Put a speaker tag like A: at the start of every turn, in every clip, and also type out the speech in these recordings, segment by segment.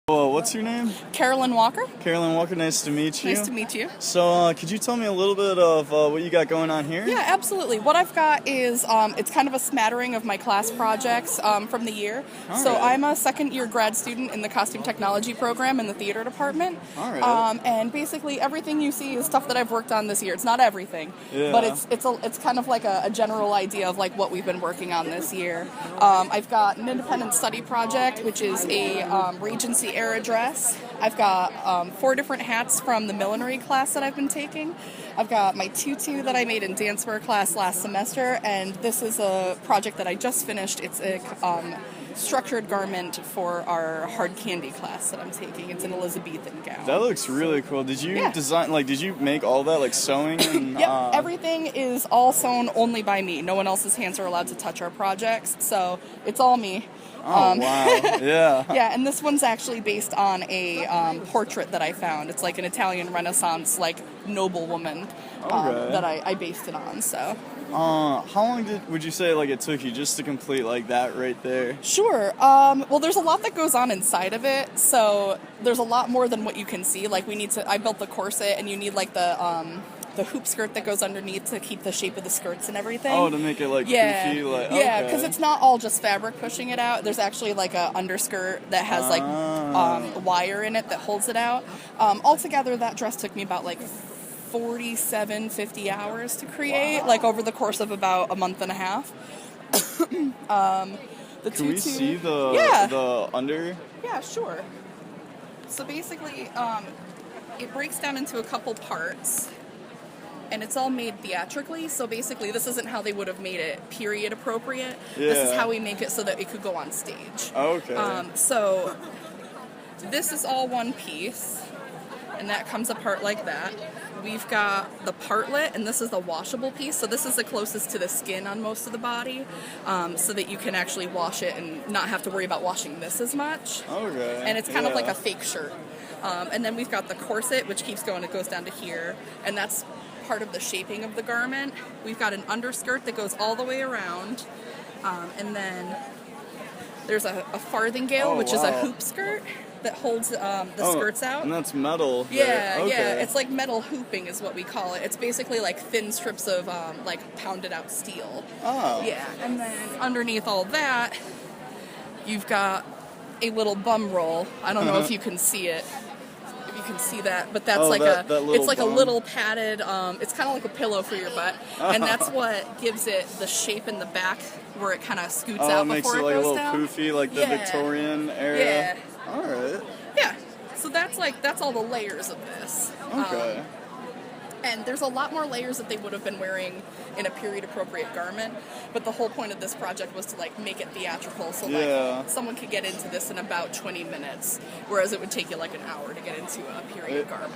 A: Well, what's your name?
B: Carolyn Walker.
A: Carolyn Walker, nice to meet you.
B: Nice to meet you.
A: So, could you tell me a little bit of what you got going on here?
B: Yeah, absolutely. What I've got is, it's kind of a smattering of my class projects from the year. So I'm a second-year grad student in the costume technology program in the theater department. And basically everything you see is stuff that I've worked on this year. It's not everything, but it's kind of like a general idea of like what we've been working on this year. I've got an independent study project, which is a Regency era dress. I've got 4 different hats from the millinery class that I've been taking. I've got my tutu that I made in dancewear class last semester, and this is a project that I just finished. It's a structured garment for our hard candy class that I'm taking. It's an Elizabethan gown.
A: That looks really cool. Did you design, did you make all that, like sewing? And,
B: Yep, everything is all sewn only by me. No one else's hands are allowed to touch our projects, so it's all me.
A: Oh, wow. Yeah.
B: Yeah, and this one's actually based on a portrait that I found. It's like an Italian Renaissance, like, noblewoman that I based it on, so.
A: How long would you say, like, it took you just to complete, like, that right there?
B: Sure. Well, there's a lot that goes on inside of it, so there's a lot more than what you can see. Like, I built the corset, and you need, like, the hoop skirt that goes underneath to keep the shape of the skirts and everything.
A: Oh, to make it, like, poofy? Like,
B: yeah, because it's not all just fabric pushing it out. There's actually, like, a underskirt that has, like, wire in it that holds it out. Altogether, that dress took me about, like, 50 hours to create, like, over the course of about a month and a half.
A: Can we see the under?
B: Yeah, sure. So basically, it breaks down into a couple parts. And it's all made theatrically, so basically this isn't how they would have made it period appropriate. Yeah. This is how we make it so that it could go on stage.
A: Okay.
B: So this is all one piece, and that comes apart like that. We've got the partlet, and this is the washable piece, so this is the closest to the skin on most of the body, so that you can actually wash it and not have to worry about washing this as much.
A: Okay.
B: And it's kind of like a fake shirt. And then we've got the corset, which keeps going, it goes down to here, and that's part of the shaping of the garment. We've got an underskirt that goes all the way around, and then there's a farthingale, which is a hoop skirt that holds the skirts out.
A: And that's metal.
B: Yeah, yeah, it's like metal hooping is what we call it. It's basically like thin strips of like pounded out steel.
A: Oh.
B: Yeah, and then underneath all that, you've got a little bum roll. I don't know if you can see it. You can see that, but that's it's like a little padded, it's kind of like a pillow for your butt, and that's what gives it the shape in the back where it kind of scoots out before it goes down.
A: It makes it like a little poofy, like the Victorian era.
B: Yeah.
A: All right.
B: Yeah. So that's all the layers of this.
A: Okay.
B: And there's a lot more layers that they would have been wearing in a period-appropriate garment, but the whole point of this project was to, like, make it theatrical, so, like, someone could get into this in about 20 minutes, whereas it would take you, like, an hour to get into a period garment.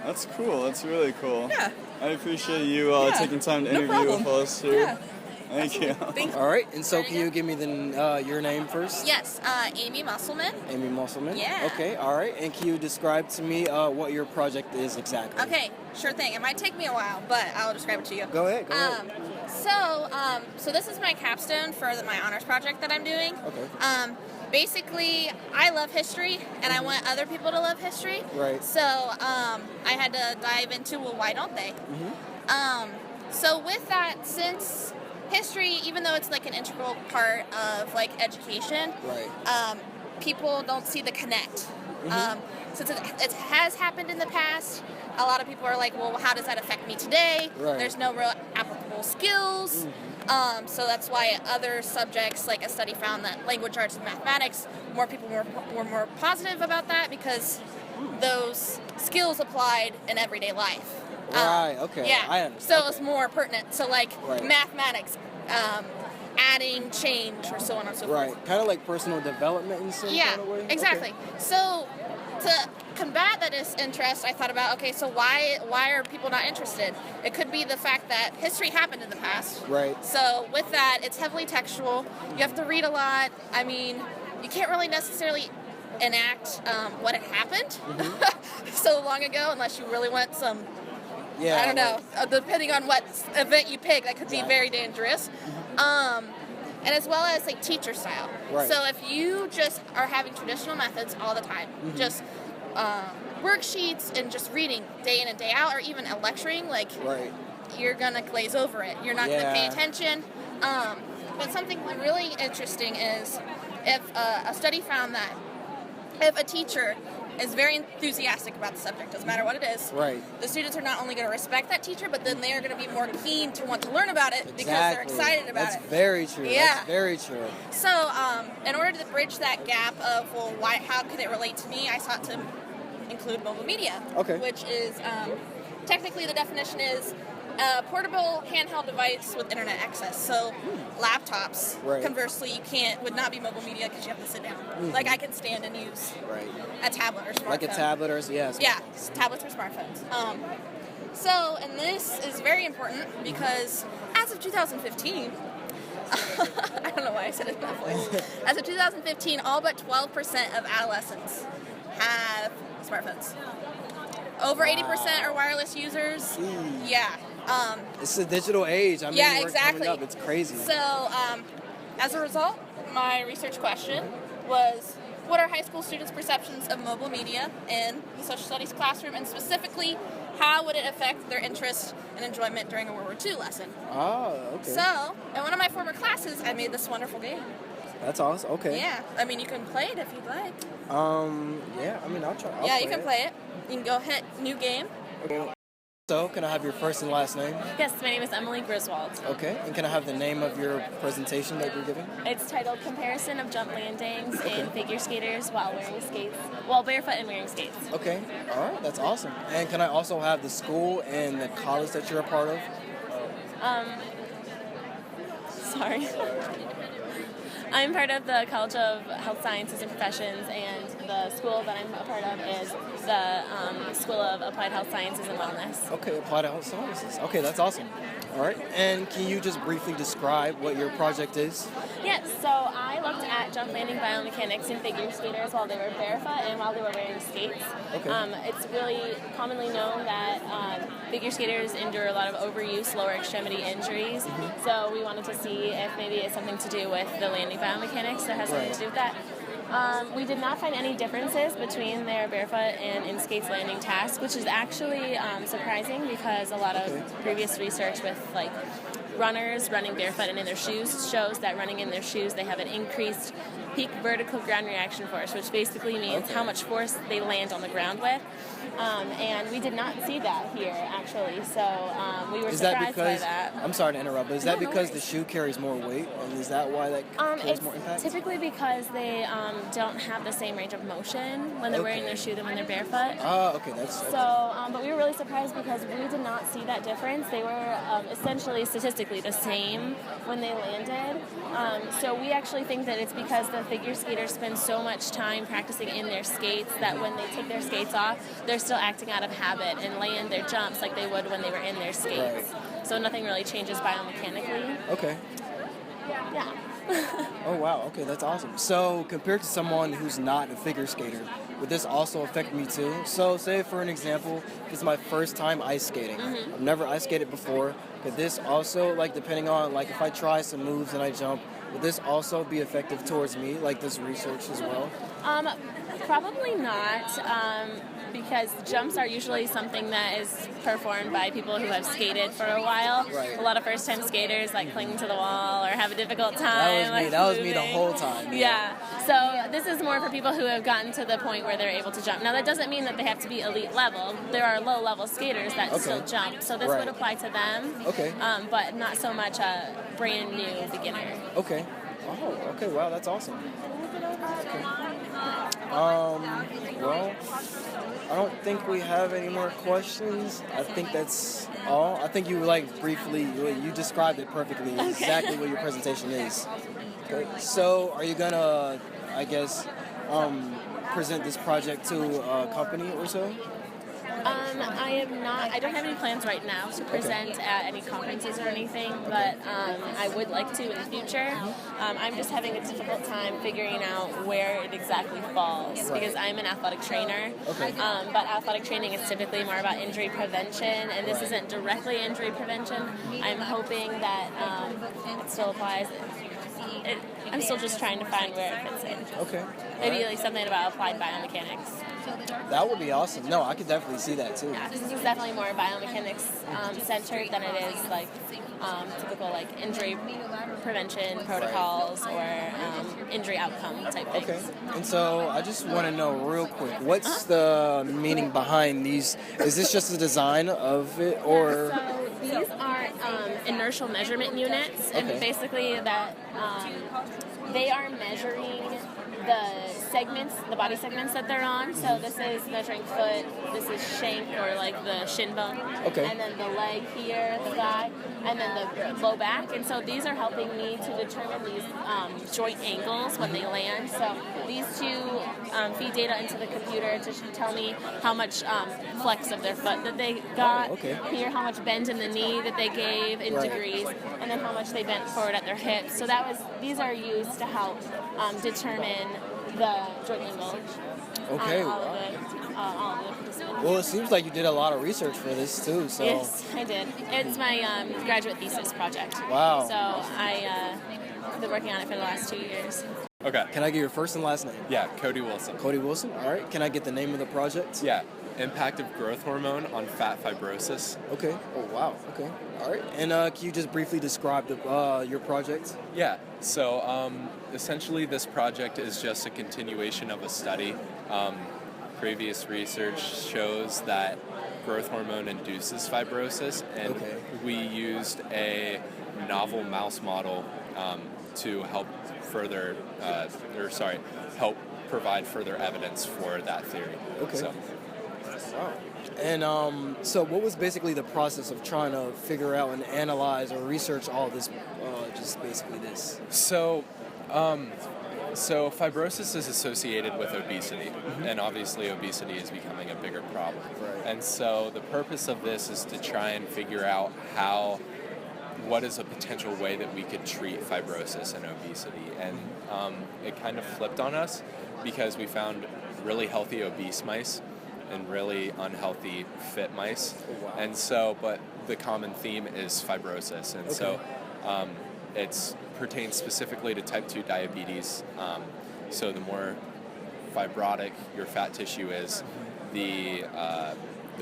A: That's cool. That's really cool.
B: Yeah.
A: I appreciate you taking time to interview with us here.
B: Yeah.
A: Thank you.
B: Thank you.
C: All right, and so can you give me your name first?
D: Yes, Amy Musselman.
C: Amy Musselman?
D: Yeah.
C: Okay, all right. And can you describe to me what your project is exactly?
D: Okay, sure thing. It might take me a while, but I'll describe it to you.
C: Go ahead.
D: So this is my capstone for my honors project that I'm doing.
C: Okay.
D: Basically, I love history, and I want other people to love history.
C: Right.
D: So I had to dive into, well, why don't they? Mm-hmm. So with that, since history, even though it's like an integral part of like education,
C: right.
D: People don't see the connect.
C: Mm-hmm.
D: Since it has happened in the past, a lot of people are like, well, how does that affect me today?
C: Right.
D: There's no real applicable skills. Mm-hmm. So that's why other subjects, like a study found that language arts and mathematics, more people were more positive about that because those skills applied in everyday life.
C: Right, okay.
D: Yeah.
C: I understand.
D: So it's more pertinent. So like mathematics, adding, change, or so on and so forth.
C: Right. Kind of like personal development in some kind of way?
D: Exactly.
C: Okay.
D: So to combat that interest, I thought about, okay, so why are people not interested? It could be the fact that history happened in the past.
C: Right.
D: So with that, it's heavily textual. You have to read a lot. I mean, you can't really necessarily enact what had happened so long ago unless you really want some...
C: Yeah,
D: I don't know. Depending on what event you pick, that could be very dangerous. and as well as like teacher style.
C: Right.
D: So if you just are having traditional methods all the time, just worksheets and just reading day in and day out, or even lecturing, like
C: Right.
D: you're gonna glaze over it. You're not gonna pay attention. But something really interesting is if a study found that if a teacher is very enthusiastic about the subject, doesn't matter what it is,
C: Right.
D: the students are not only going to respect that teacher, but then they are going to be more keen to want to learn about it because they're excited about
C: That's
D: it.
C: very true.
D: Yeah.
C: That's very true.
D: So, in order to bridge that gap of, well, how can it relate to me, I sought to include mobile media.
C: Okay.
D: Which is, technically the definition is a portable handheld device with internet access. So, laptops,
C: Right.
D: conversely, would not be mobile media because you have to sit down. Like, I can stand and use
C: Right.
D: a tablet or smartphone.
C: Like a tablet or
D: Yeah, tablets or smartphones. So, and this is very important because as of 2015, I don't know why I said it that way. As of 2015, all but 12% of adolescents have smartphones. Over 80% are wireless users. Yeah.
C: It's a digital age. I mean,
D: Yeah,
C: we're
D: exactly.
C: coming up. It's crazy.
D: So, as a result, my research question was, what are high school students' perceptions of mobile media in the social studies classroom, and specifically, how would it affect their interest and enjoyment during a World War II lesson?
C: Oh, okay.
D: So, in one of my former classes, I made this wonderful game.
C: That's awesome. Okay.
D: Yeah, I mean, you can play it if you'd like.
C: Yeah, I mean, I'll try.
D: Yeah, you can play it. You can go hit new game.
C: Okay. So, can I have your first and last name?
E: Yes, my name is Emily Griswold.
C: Okay. And can I have the name of your presentation that you're giving?
E: It's titled Comparison of Jump Landings in Figure Skaters while wearing skates, while barefoot and wearing skates.
C: Okay. All right. That's awesome. And can I also have the school and the college that you're a part of?
E: Sorry. I'm part of the College of Health Sciences and Professions, and the school that I'm a part of is the School of Applied Health Sciences and Wellness.
C: Okay, Applied Health Sciences. Okay, that's awesome. All right. And can you just briefly describe what your project is?
E: Yes, so I looked at jump landing biomechanics in figure skaters while they were barefoot and while they were wearing skates.
C: Okay.
E: It's really commonly known that figure skaters endure a lot of overuse lower extremity injuries. So we wanted to see if maybe it's something to do with the landing biomechanics that has something to do with that. We did not find any differences between their barefoot and in skates landing tasks, which is actually surprising because a lot of previous research with like runners running barefoot and in their shoes shows that running in their shoes they have an increased peak vertical ground reaction force, which basically means how much force they land on the ground with. And we did not see that here, actually, so we were surprised by that.
C: I'm sorry to interrupt, but is that because the shoe carries more weight, and is that why that carries
E: It's
C: more impact?
E: typically because they don't have the same range of motion when they're wearing their shoe than when they're barefoot.
C: Oh, okay, that's
E: So, but we were really surprised because we did not see that difference. They were essentially statistically the same when they landed. So we actually think that it's because the figure skaters spend so much time practicing in their skates that when they take their skates off, they're still acting out of habit and land their jumps like they would when they were in their skates. So nothing really changes biomechanically.
C: Okay.
E: Yeah.
C: Oh, wow. Okay, that's awesome. So, compared to someone who's not a figure skater, would this also affect me too? So, say for an example, this is my first time ice skating. I've never ice skated before. Could this also, like, depending on, like, if I try some moves and I jump, would this also be effective towards me, like this research as well?
E: Probably not, because jumps are usually something that is performed by people who have skated for a while.
C: Right.
E: A lot of first-time skaters like cling to the wall or have a difficult time.
C: That was me the whole time.
E: Yeah. So this is more for people who have gotten to the point where they're able to jump. Now that doesn't mean that they have to be elite level. There are low-level skaters that still jump, so this would apply to them.
C: Okay.
E: But not so much a brand new beginner.
C: Okay. Oh, okay. Wow, that's awesome. Okay. Well, I don't think we have any more questions. I think that's all. I think you you described it perfectly, exactly what your presentation is. Okay. So, are you gonna, I guess, present this project to a company or so?
E: I am not. I don't have any plans right now to present at any conferences or anything, but I would like to in the future. I'm just having a difficult time figuring out where it exactly falls because I'm an athletic trainer. But athletic training is typically more about injury prevention, and this isn't directly injury prevention. I'm hoping that it still applies. I'm still just trying to find where it fits in.
C: Okay.
E: Maybe like something about applied biomechanics.
C: That would be awesome. No, I could definitely see that too.
E: Yeah, this is definitely more biomechanics centered than it is like typical like injury prevention protocols or injury outcome type things.
C: Okay. And so I just want to know real quick, what's the meaning behind these? Is this just the design of it, or?
E: So these are inertial measurement units, and basically that they are measuring the body segments that they're on. So this is measuring foot, this is shank or like the shin bone, and then the leg here, the thigh, and then the low back. And so these are helping me to determine these joint angles when they land. So these two feed data into the computer to tell me how much flex of their foot that they got, here how much bend in the knee that they gave in degrees, and then how much they bent forward at their hips. So these are used to help determine the joint angle.
C: Okay.
E: All of the participants.
C: Well, it seems like you did a lot of research for this too. So.
E: Yes, I did. It's my graduate thesis project.
C: Wow.
E: So I've been working on it for the last 2 years.
F: Okay.
C: Can I get your first and last name?
F: Yeah, Cody Wilson.
C: Cody Wilson. All right. Can I get the name of the project?
F: Yeah, impact of growth hormone on fat fibrosis.
C: Okay. Oh wow. Okay. All right. And can you just briefly describe your project?
F: Yeah. So essentially, this project is just a continuation of a study. Previous research shows that growth hormone induces fibrosis, and we used a novel mouse model to help help provide further evidence for that theory.
C: Okay.
F: So.
C: Wow. And so what was basically the process of trying to figure out and analyze or research all this, just basically this?
F: So fibrosis is associated with obesity, and obviously obesity is becoming a bigger problem.
C: Right.
F: And so the purpose of this is to try and figure out what is a potential way that we could treat fibrosis and obesity. And it kind of flipped on us because we found really healthy obese mice and really unhealthy fit mice.
C: Oh, wow.
F: And so, but the common theme is fibrosis. And so it pertains specifically to type 2 diabetes. So the more fibrotic your fat tissue is, the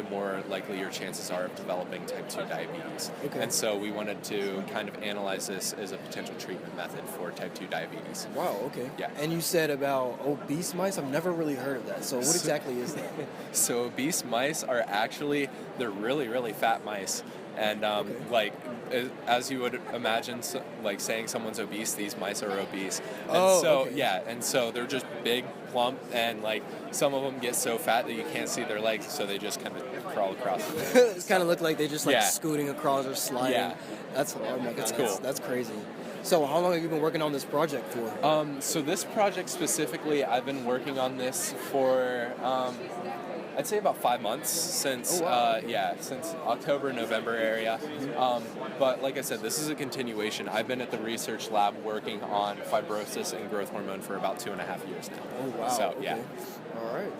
F: more likely your chances are of developing type 2 diabetes.
C: Okay.
F: And so we wanted to kind of analyze this as a potential treatment method for type 2 diabetes.
C: Wow, okay.
F: Yeah.
C: And you said about obese mice? I've never really heard of that. So what exactly is that?
F: So obese mice are actually, they're really, really fat mice. And like, as you would imagine, like saying someone's obese, these mice are obese. And and so they're just big, plump, and like some of them get so fat that you can't see their legs, so they just kind of crawl across.
C: It kind of look like they just like scooting across or sliding.
F: Yeah.
C: That's
F: cool.
C: That's crazy. So how long have you been working on this project for?
F: So this project specifically, I've been working on this for I'd say about 5 months since since October, November area. But like I said, this is a continuation. I've been at the research lab working on fibrosis and growth hormone for about 2.5 years now.
C: Oh wow.
F: So
C: okay.
F: yeah.
C: All right.